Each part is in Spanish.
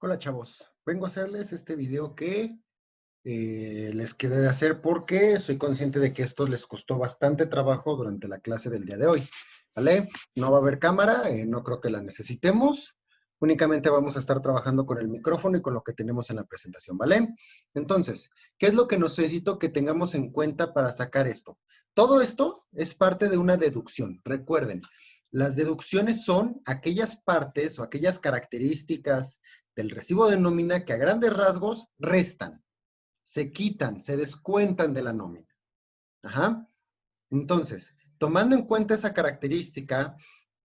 Hola chavos, vengo a hacerles este video que les quedé de hacer porque soy consciente de que esto les costó bastante trabajo durante la clase del día de hoy, ¿vale? No va a haber cámara, no creo que la necesitemos, únicamente vamos a estar trabajando con el micrófono y con lo que tenemos en la presentación, ¿vale? Entonces, ¿qué es lo que necesito que tengamos en cuenta para sacar esto? Todo esto es parte de una deducción, recuerden, las deducciones son aquellas partes o aquellas características del recibo de nómina que a grandes rasgos restan, se quitan, se descuentan de la nómina. Ajá. Entonces, tomando en cuenta esa característica,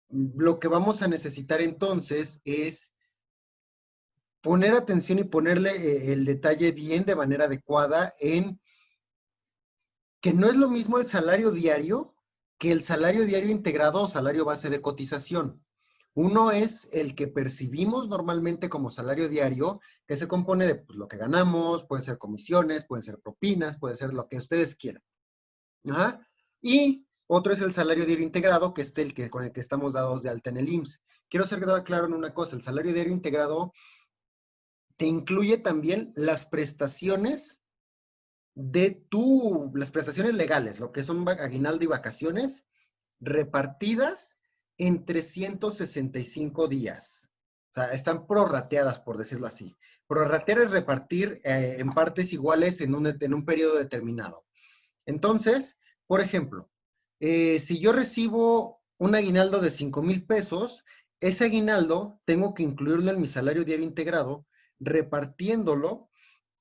lo que vamos a necesitar entonces es poner atención y ponerle el detalle bien de manera adecuada en que no es lo mismo el salario diario que el salario diario integrado o salario base de cotización. Uno es el que percibimos normalmente como salario diario, que se compone de pues, lo que ganamos, puede ser comisiones, pueden ser propinas, puede ser lo que ustedes quieran. Ajá. Y otro es el salario diario integrado, que es el que, con el que estamos dados de alta en el IMSS. Quiero ser claro en una cosa, el salario diario integrado te incluye también las prestaciones las prestaciones legales, lo que son aguinaldo y vacaciones, repartidas en 365 días. O sea, están prorrateadas, por decirlo así. Prorratear es repartir en partes iguales en un periodo determinado. Entonces, por ejemplo, si yo recibo un aguinaldo de 5,000 pesos, ese aguinaldo tengo que incluirlo en mi salario diario integrado, repartiéndolo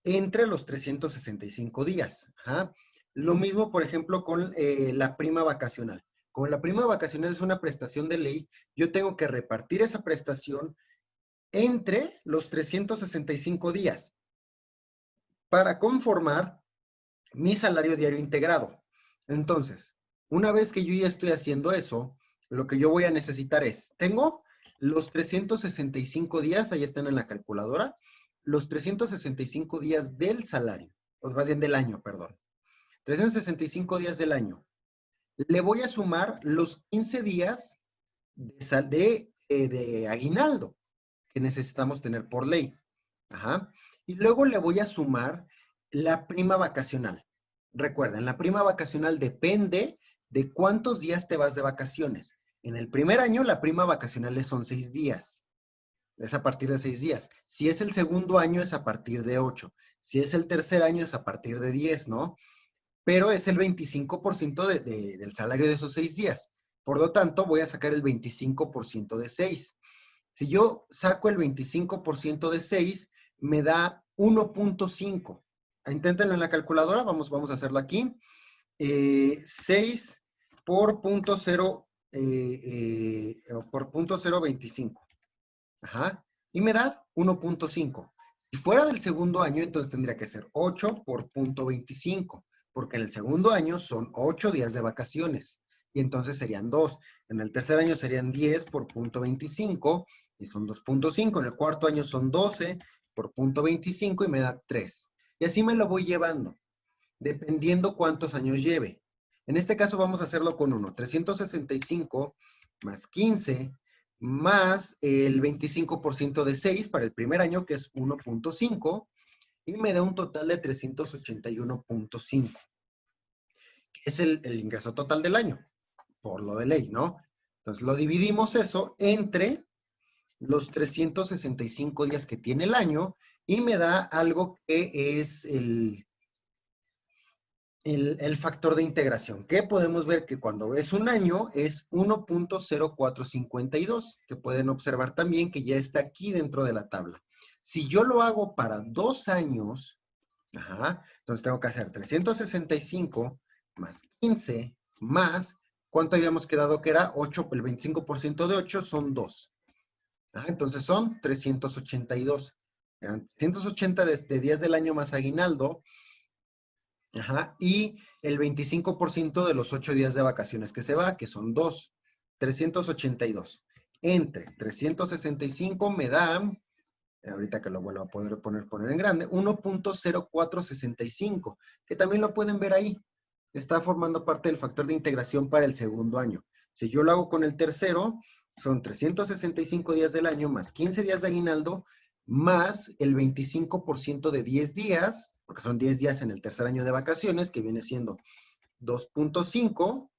entre los 365 días. Ajá. Lo mismo, por ejemplo, con la prima vacacional. Como la prima vacacional es una prestación de ley, yo tengo que repartir esa prestación entre los 365 días para conformar mi salario diario integrado. Entonces, una vez que yo ya estoy haciendo eso, lo que yo voy a necesitar es, tengo los 365 días, ahí están en la calculadora, los 365 días del salario, o más bien del año, perdón. 365 días del año. Le voy a sumar los 15 días de aguinaldo que necesitamos tener por ley. Ajá. Y luego le voy a sumar la prima vacacional. Recuerden, la prima vacacional depende de cuántos días te vas de vacaciones. En el primer año, la prima vacacional son 6 días. Es a partir de 6 días. Si es el segundo año, es a partir de 8. Si es el tercer año, es a partir de 10, ¿no? Pero es el 25% del salario de esos 6 días. Por lo tanto, voy a sacar el 25% de 6. Si yo saco el 25% de 6, me da 1.5. Inténtenlo en la calculadora, vamos a hacerlo aquí. 6 por punto 0, por punto 0.25. Ajá. Y me da 1.5. Si fuera del segundo año, entonces tendría que ser 8 por punto 25, porque en el segundo año son 8 días de vacaciones, y entonces serían 2. En el tercer año serían 10 por punto 25, y son 2.5. En el cuarto año son 12 por punto 25, y me da 3. Y así me lo voy llevando, dependiendo cuántos años lleve. En este caso vamos a hacerlo con 1. 365 más 15 más el 25% de 6 para el primer año, que es 1.5, y me da un total de 381.5, que es el ingreso total del año, por lo de ley, ¿no? Entonces lo dividimos eso entre los 365 días que tiene el año y me da algo que es el factor de integración, que podemos ver que cuando es un año es 1.0452, que pueden observar también que ya está aquí dentro de la tabla. Si yo lo hago para 2 años, ajá, entonces tengo que hacer 365 más 15 más, ¿cuánto habíamos quedado que era? 8, el 25% de 8 son 2. Ajá, entonces son 382. Eran 380 de días del año más aguinaldo. Ajá, y el 25% de los 8 días de vacaciones que se va, que son 2, 382. Entre 365 me da, ahorita que lo vuelvo a poder poner en grande, 1.0465, que también lo pueden ver ahí. Está formando parte del factor de integración para el segundo año. Si yo lo hago con el tercero, son 365 días del año más 15 días de aguinaldo, más el 25% de 10 días, porque son 10 días en el tercer año de vacaciones, que viene siendo 2.5.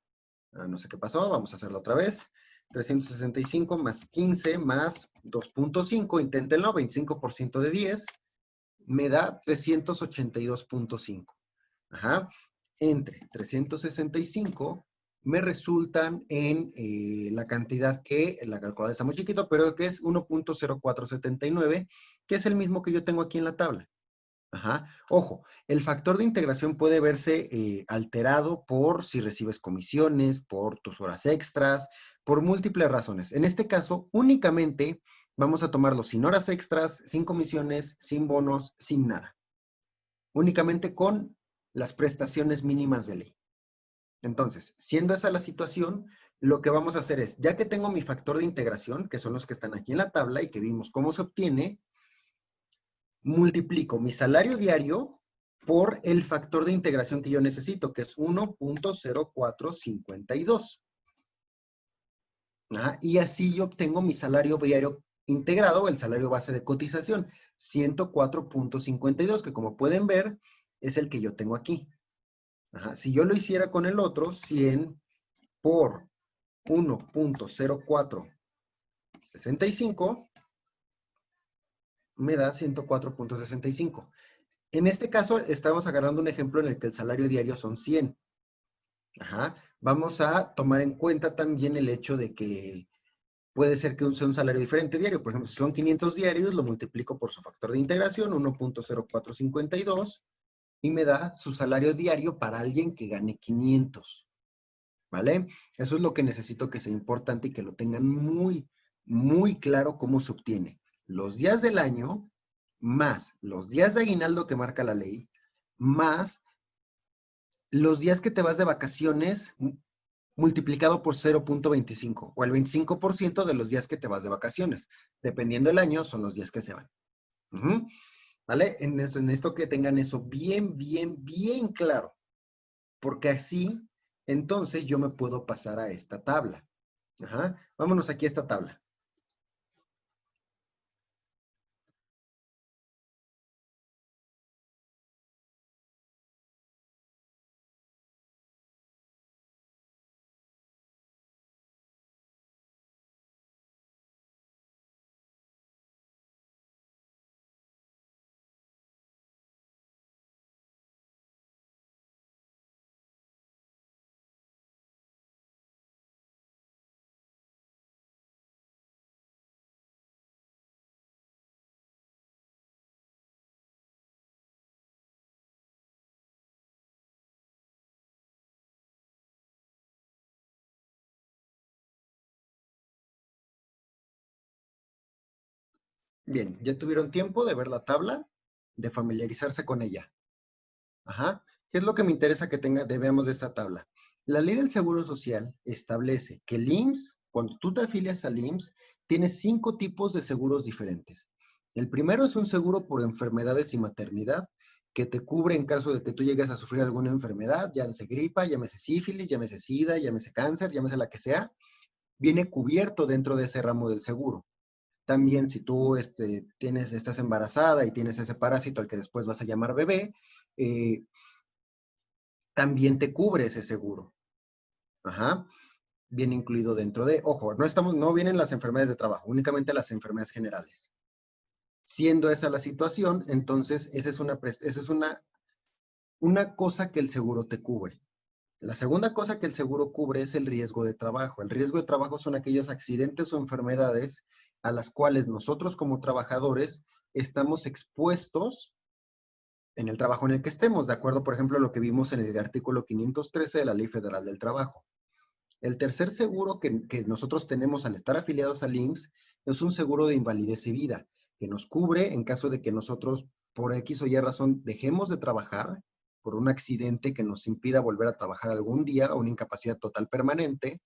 No sé qué pasó, vamos a hacerlo otra vez. 365 más 15 más 2.5, inténtenlo, 25% de 10, me da 382.5. Ajá. Entre 365 me resultan en la cantidad que, la calculadora está muy chiquito, pero que es 1.0479, que es el mismo que yo tengo aquí en la tabla. Ajá. Ojo, el factor de integración puede verse alterado por si recibes comisiones, por tus horas extras, por múltiples razones. En este caso, únicamente vamos a tomarlo sin horas extras, sin comisiones, sin bonos, sin nada. Únicamente con las prestaciones mínimas de ley. Entonces, siendo esa la situación, lo que vamos a hacer es, ya que tengo mi factor de integración, que son los que están aquí en la tabla y que vimos cómo se obtiene, multiplico mi salario diario por el factor de integración que yo necesito, que es 1.0452. Y así yo obtengo mi salario diario integrado, el salario base de cotización, 104.52, que como pueden ver, es el que yo tengo aquí. Si yo lo hiciera con el otro, 100 por 1.0465, me da 104.65. En este caso, estamos agarrando un ejemplo en el que el salario diario son 100. Vamos a tomar en cuenta también el hecho de que puede ser que sea un salario diferente diario. Por ejemplo, si son 500 diarios, lo multiplico por su factor de integración, 1.0452, y me da su salario diario para alguien que gane 500. ¿Vale? Eso es lo que necesito que sea importante y que lo tengan muy, muy claro cómo se obtiene. Los días del año, más los días de aguinaldo que marca la ley, más los días que te vas de vacaciones multiplicado por 0.25 o el 25% de los días que te vas de vacaciones. Dependiendo del año, son los días que se van. ¿Vale? En esto que tengan eso bien, bien, bien claro. Porque así, entonces yo me puedo pasar a esta tabla. Vámonos aquí a esta tabla. Bien, ya tuvieron tiempo de ver la tabla, de familiarizarse con ella. ¿Qué es lo que me interesa que veamos de esta tabla? La ley del Seguro Social establece que el IMSS, cuando tú te afilias al IMSS, tienes 5 tipos de seguros diferentes. El primero es un seguro por enfermedades y maternidad, que te cubre en caso de que tú llegues a sufrir alguna enfermedad, llámese gripa, llámese sífilis, llámese sida, llámese cáncer, llámese la que sea, viene cubierto dentro de ese ramo del seguro. También si tú estás embarazada y tienes ese parásito al que después vas a llamar bebé, también te cubre ese seguro. Viene incluido dentro de, ojo, no vienen las enfermedades de trabajo, únicamente las enfermedades generales. Siendo esa la situación, entonces esa es una cosa que el seguro te cubre. La segunda cosa que el seguro cubre es el riesgo de trabajo. El riesgo de trabajo son aquellos accidentes o enfermedades a las cuales nosotros como trabajadores estamos expuestos en el trabajo en el que estemos, de acuerdo, por ejemplo, a lo que vimos en el artículo 513 de la Ley Federal del Trabajo. El tercer seguro que nosotros tenemos al estar afiliados al IMSS es un seguro de invalidez y vida, que nos cubre en caso de que nosotros, por X o Y razón, dejemos de trabajar por un accidente que nos impida volver a trabajar algún día, o una incapacidad total permanente,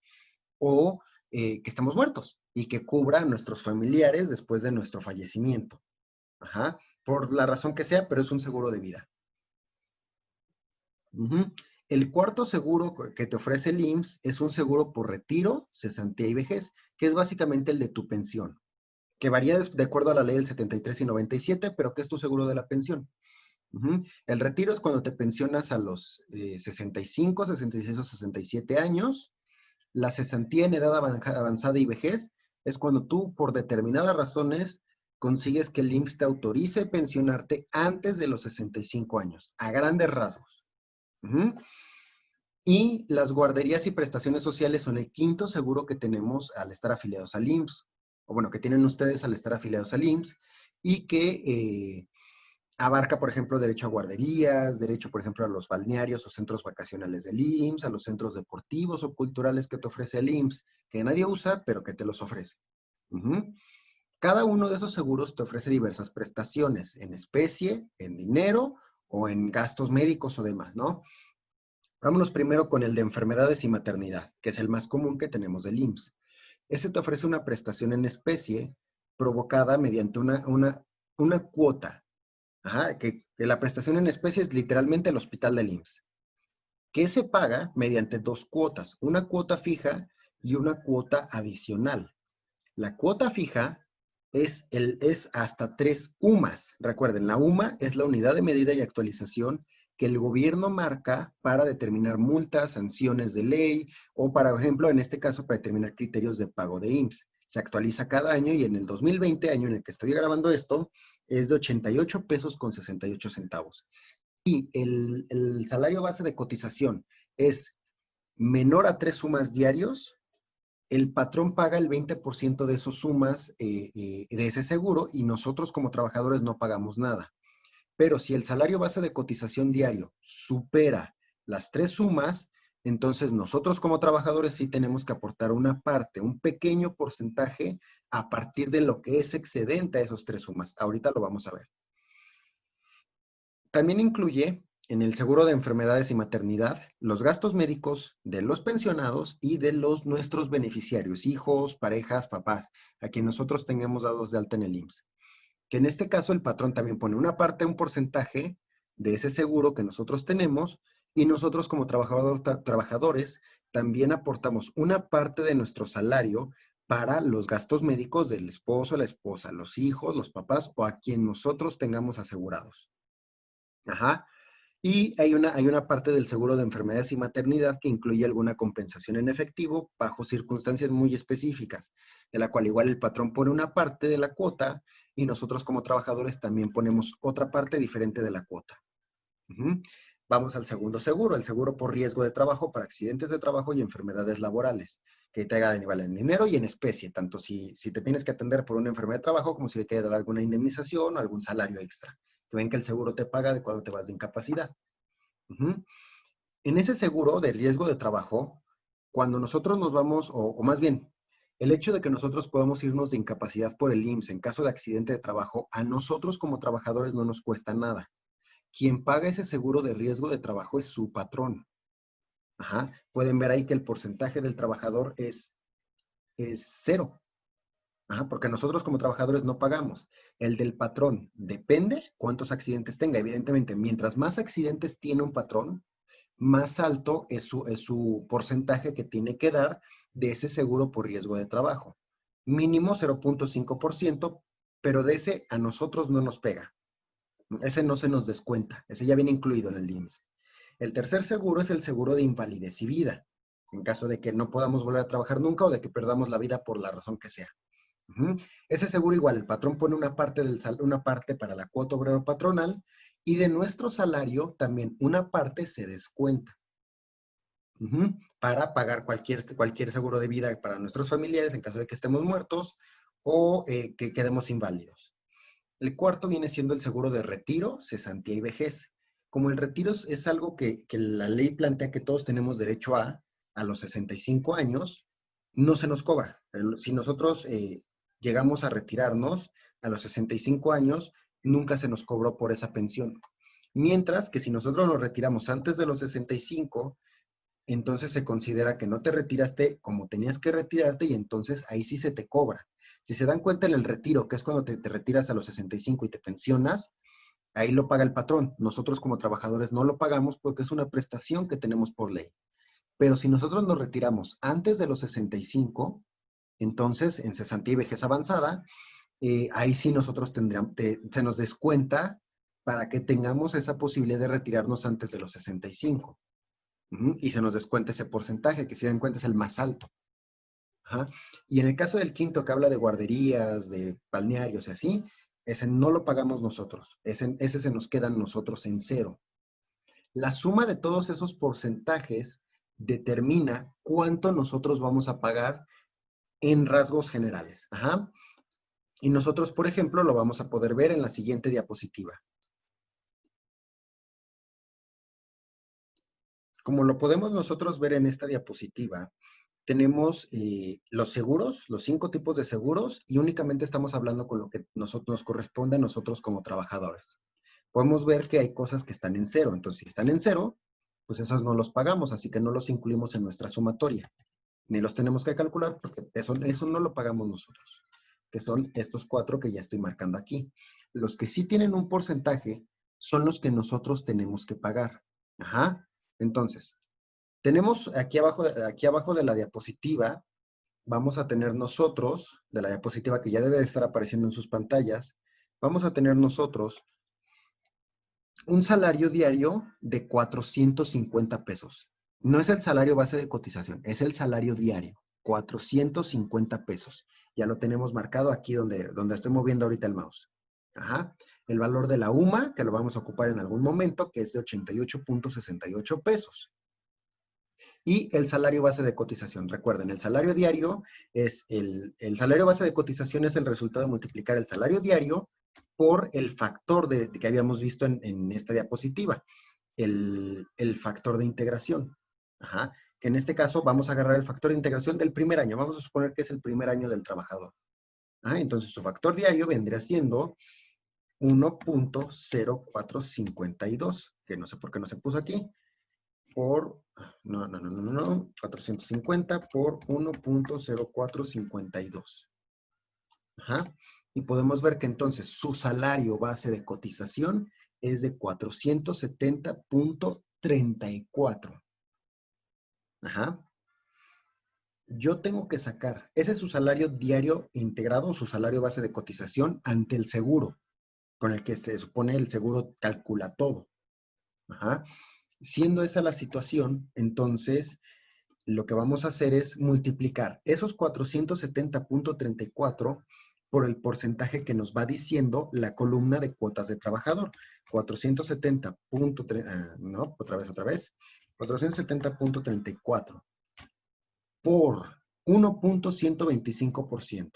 o que estamos muertos y que cubra a nuestros familiares después de nuestro fallecimiento. Por la razón que sea, pero es un seguro de vida. El cuarto seguro que te ofrece el IMSS es un seguro por retiro, cesantía y vejez, que es básicamente el de tu pensión. que varía de acuerdo a la ley del 73 y 97, pero que es tu seguro de la pensión. El retiro es cuando te pensionas a los 65, 66 o 67 años. La cesantía en edad avanzada y vejez es cuando tú, por determinadas razones, consigues que el IMSS te autorice pensionarte antes de los 65 años, a grandes rasgos. Y las guarderías y prestaciones sociales son el quinto seguro que tenemos al estar afiliados al IMSS, o bueno, que tienen ustedes al estar afiliados al IMSS, y que abarca, por ejemplo, derecho a guarderías, derecho, por ejemplo, a los balnearios o centros vacacionales del IMSS, a los centros deportivos o culturales que te ofrece el IMSS, que nadie usa, pero que te los ofrece. Cada uno de esos seguros te ofrece diversas prestaciones, en especie, en dinero o en gastos médicos o demás, ¿no? Vámonos primero con el de enfermedades y maternidad, que es el más común que tenemos del IMSS. Ese te ofrece una prestación en especie provocada mediante una cuota. Que la prestación en especie es literalmente el hospital del IMSS, que se paga mediante dos cuotas, una cuota fija y una cuota adicional. La cuota fija es hasta 3 UMAS. Recuerden, la UMA es la unidad de medida y actualización que el gobierno marca para determinar multas, sanciones de ley o, por ejemplo, en este caso, para determinar criterios de pago de IMSS. Se actualiza cada año y en el 2020, año en el que estoy grabando esto, es de 88 pesos con 68 centavos. Y el salario base de cotización es menor a 3 UMAS diarios. El patrón paga el 20% de esos sumas de ese seguro y nosotros como trabajadores no pagamos nada. Pero si el salario base de cotización diario supera las 3 sumas, entonces nosotros como trabajadores sí tenemos que aportar una parte, un pequeño porcentaje a partir de lo que es excedente a esos 3 sumas. Ahorita lo vamos a ver. También incluye en el seguro de enfermedades y maternidad los gastos médicos de los pensionados y de nuestros beneficiarios, hijos, parejas, papás, a quien nosotros tengamos dados de alta en el IMSS. Que en este caso el patrón también pone una parte, un porcentaje de ese seguro que nosotros tenemos y nosotros como trabajadores también aportamos una parte de nuestro salario para los gastos médicos del esposo, la esposa, los hijos, los papás o a quien nosotros tengamos asegurados. Y hay una parte del seguro de enfermedades y maternidad que incluye alguna compensación en efectivo bajo circunstancias muy específicas, de la cual igual el patrón pone una parte de la cuota y nosotros como trabajadores también ponemos otra parte diferente de la cuota. Vamos al segundo seguro, el seguro por riesgo de trabajo para accidentes de trabajo y enfermedades laborales, que te haga igual en dinero y en especie, tanto si te tienes que atender por una enfermedad de trabajo como si le quieres dar alguna indemnización o algún salario extra. Que ven que el seguro te paga de cuando te vas de incapacidad. En ese seguro de riesgo de trabajo, cuando nosotros nos vamos, o más bien, el hecho de que nosotros podamos irnos de incapacidad por el IMSS en caso de accidente de trabajo, a nosotros como trabajadores no nos cuesta nada. Quien paga ese seguro de riesgo de trabajo es su patrón. Pueden ver ahí que el porcentaje del trabajador es cero. Porque nosotros como trabajadores no pagamos. El del patrón depende cuántos accidentes tenga. Evidentemente, mientras más accidentes tiene un patrón, más alto es su porcentaje que tiene que dar de ese seguro por riesgo de trabajo. Mínimo 0.5%, pero de ese a nosotros no nos pega. Ese no se nos descuenta. Ese ya viene incluido en el IMSS. El tercer seguro es el seguro de invalidez y vida, en caso de que no podamos volver a trabajar nunca o de que perdamos la vida por la razón que sea. Ese seguro igual, el patrón pone una parte para la cuota obrero patronal y de nuestro salario también una parte se descuenta para pagar cualquier seguro de vida para nuestros familiares en caso de que estemos muertos o que quedemos inválidos. El cuarto viene siendo el seguro de retiro, cesantía y vejez. Como el retiro es algo que la ley plantea que todos tenemos derecho a los 65 años, no se nos cobra. Si nosotros llegamos a retirarnos a los 65 años, nunca se nos cobró por esa pensión. Mientras que si nosotros nos retiramos antes de los 65, entonces se considera que no te retiraste como tenías que retirarte y entonces ahí sí se te cobra. Si se dan cuenta en el retiro, que es cuando te retiras a los 65 y te pensionas, ahí lo paga el patrón. Nosotros como trabajadores no lo pagamos porque es una prestación que tenemos por ley. Pero si nosotros nos retiramos antes de los 65, entonces en cesantía y vejez avanzada, ahí sí nosotros tendríamos, se nos descuenta para que tengamos esa posibilidad de retirarnos antes de los 65. Y se nos descuenta ese porcentaje, que si dan cuenta es el más alto. Ajá. Y en el caso del quinto, que habla de guarderías, de balnearios y así, ese no lo pagamos nosotros. Ese se nos queda a nosotros en cero. La suma de todos esos porcentajes determina cuánto nosotros vamos a pagar en rasgos generales. Ajá. Y nosotros, por ejemplo, lo vamos a poder ver en la siguiente diapositiva. Como lo podemos nosotros ver en esta diapositiva, tenemos los seguros, los 5 tipos de seguros, y únicamente estamos hablando con lo que nos corresponde a nosotros como trabajadores. Podemos ver que hay cosas que están en cero. Entonces, si están en cero, pues esos no los pagamos, así que no los incluimos en nuestra sumatoria. Ni los tenemos que calcular porque eso no lo pagamos nosotros, que son estos 4 que ya estoy marcando aquí. Los que sí tienen un porcentaje son los que nosotros tenemos que pagar. Ajá. Entonces, tenemos aquí abajo de la diapositiva, vamos a tener nosotros, de la diapositiva que ya debe de estar apareciendo en sus pantallas, vamos a tener nosotros un salario diario de 450 pesos. No es el salario base de cotización, es el salario diario, 450 pesos. Ya lo tenemos marcado aquí donde estoy moviendo ahorita el mouse. Ajá. El valor de la UMA, que lo vamos a ocupar en algún momento, que es de 88.68 pesos. Y el salario base de cotización. Recuerden, el salario diario es el salario base de cotización es el resultado de multiplicar el salario diario por el factor que habíamos visto en esta diapositiva, el factor de integración. Ajá. Que en este caso vamos a agarrar el factor de integración del primer año. Vamos a suponer que es el primer año del trabajador. Ajá. Entonces su factor diario vendría siendo 1.0452, que no sé por qué no se puso aquí, por, no, 450 por 1.0452. Ajá. Y podemos ver que entonces su salario base de cotización es de 470.34. Ajá. Yo tengo que sacar, ese es su salario diario integrado, su salario base de cotización ante el seguro, con el que se supone el seguro calcula todo. Ajá. Siendo esa la situación, entonces lo que vamos a hacer es multiplicar esos 470.34 por el porcentaje que nos va diciendo la columna de cuotas de trabajador. 470.34 por 1.125%.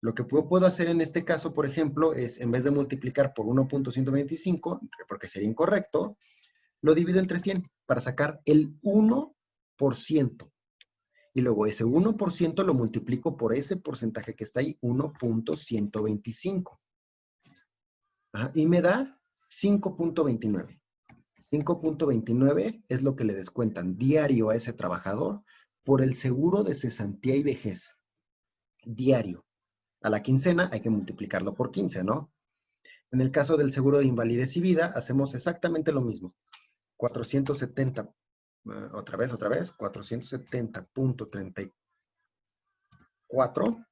Lo que puedo hacer en este caso, por ejemplo, es en vez de multiplicar por 1.125, porque sería incorrecto, lo divido entre 100 para sacar el 1%. Y luego ese 1% lo multiplico por ese porcentaje que está ahí, 1.125. Y me da 5.29. 5.29 es lo que le descuentan diario a ese trabajador por el seguro de cesantía y vejez. Diario. A la quincena hay que multiplicarlo por 15, ¿no? En el caso del seguro de invalidez y vida, hacemos exactamente lo mismo. 470, otra vez, 470.34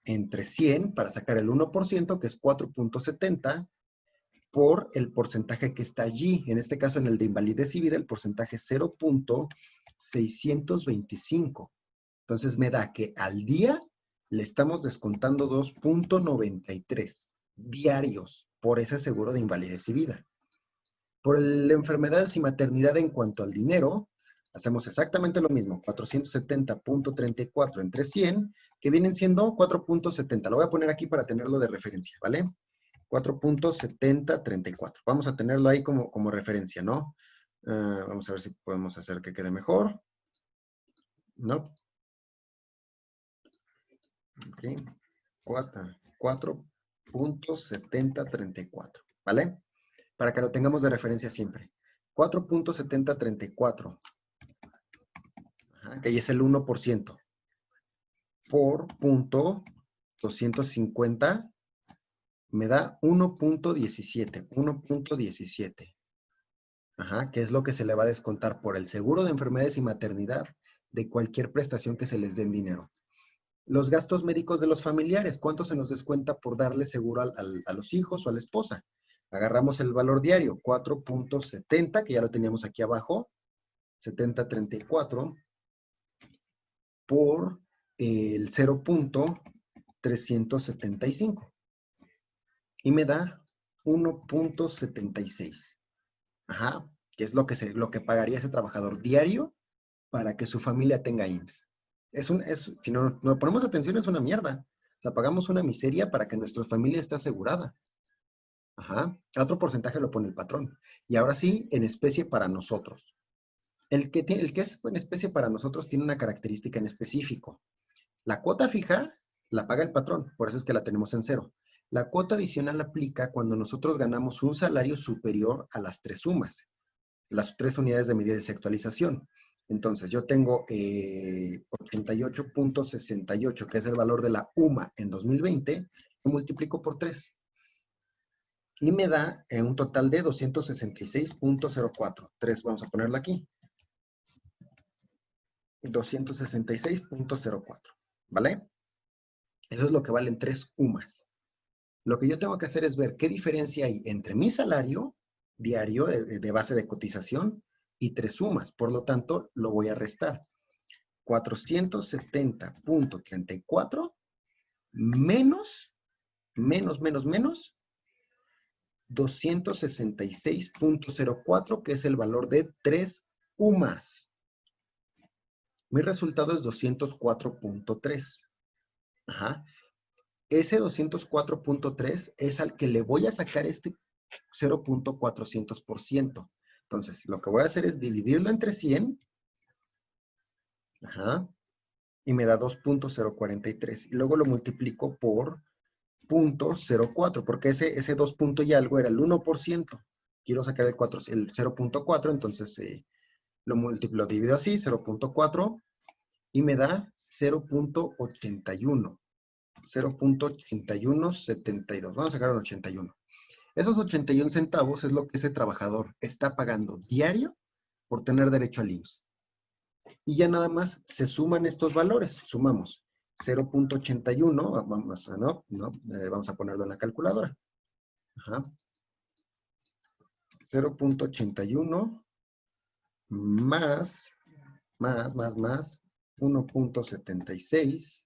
entre 100 para sacar el 1%, que es 4.70, por el porcentaje que está allí. En este caso, en el de invalidez y vida, el porcentaje es 0.625. Entonces me da que al día le estamos descontando 2.93 diarios por ese seguro de invalidez y vida. Por el enfermedades y maternidad en cuanto al dinero, hacemos exactamente lo mismo, 470.34 entre 100, que vienen siendo 4.70. Lo voy a poner aquí para tenerlo de referencia, ¿vale? 4.7034. Vamos a tenerlo ahí como referencia, ¿no? Vamos a ver si podemos hacer que quede mejor. ¿No? Ok. 4.7034, ¿vale? Para que lo tengamos de referencia siempre. 4.7034, que ahí es el 1%, por punto 250, me da 1.17, 1.17. Que es lo que se le va a descontar por el seguro de enfermedades y maternidad de cualquier prestación que se les dé en dinero. Los gastos médicos de los familiares, ¿cuánto se nos descuenta por darle seguro a los hijos o a la esposa? Agarramos el valor diario, 4.70, que ya lo teníamos aquí abajo, 70.34, por el 0.375. Y me da 1.76. Ajá, que es lo que pagaría ese trabajador diario para que su familia tenga IMSS. Si no ponemos atención, es una mierda. O sea, pagamos una miseria para que nuestra familia esté asegurada. Ajá. Otro porcentaje lo pone el patrón. Y ahora sí, en especie para nosotros. El que es en especie para nosotros tiene una característica en específico. La cuota fija la paga el patrón, por eso es que la tenemos en 0. La cuota adicional aplica cuando nosotros ganamos un salario superior a las 3 sumas, las 3 unidades de medida de actualización. Entonces, yo tengo 88.68, que es el valor de la UMA en 2020, lo multiplico por 3. Y me da un total de 266.04. 3, vamos a ponerlo aquí. 266.04, ¿vale? Eso es lo que valen 3 UMAs. Lo que yo tengo que hacer es ver qué diferencia hay entre mi salario diario de base de cotización y 3 UMAs. Por lo tanto, lo voy a restar. 470.34 menos 266.04, que es el valor de 3 UMAs. Mi resultado es 204.3. Ajá. Ese 204.3 es al que le voy a sacar este 0.400%. Entonces, lo que voy a hacer es dividirlo entre 100. Ajá. Y me da 2.043. Y luego lo multiplico por 0.04, porque ese 2 punto y algo era el 1%. Quiero sacar el 0.4, entonces lo divido así, 0.4, y me da 0.81. 0.8172. Vamos a sacar el 81. Esos 81 centavos es lo que ese trabajador está pagando diario por tener derecho al IMSS. Y ya nada más se suman estos valores. Sumamos 0.81, vamos a ponerlo en la calculadora. Ajá. 0.81 más 1.76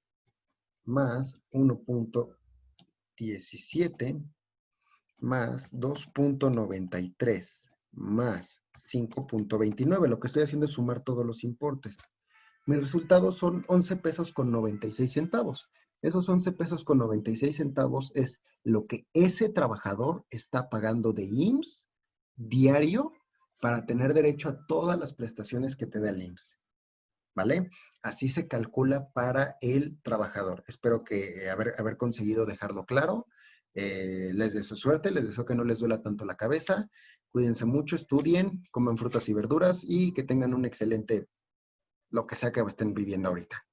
más 1.17 más 2.93 más 5.29. Lo que estoy haciendo es sumar todos los importes. Mis resultados son 11 pesos con 96 centavos. Esos 11 pesos con 96 centavos es lo que ese trabajador está pagando de IMSS diario para tener derecho a todas las prestaciones que te da el IMSS. ¿Vale? Así se calcula para el trabajador. Espero que haber conseguido dejarlo claro. Les deseo suerte, les deseo que no les duela tanto la cabeza. Cuídense mucho, estudien, coman frutas y verduras y que tengan un excelente, lo que sea que estén viviendo ahorita.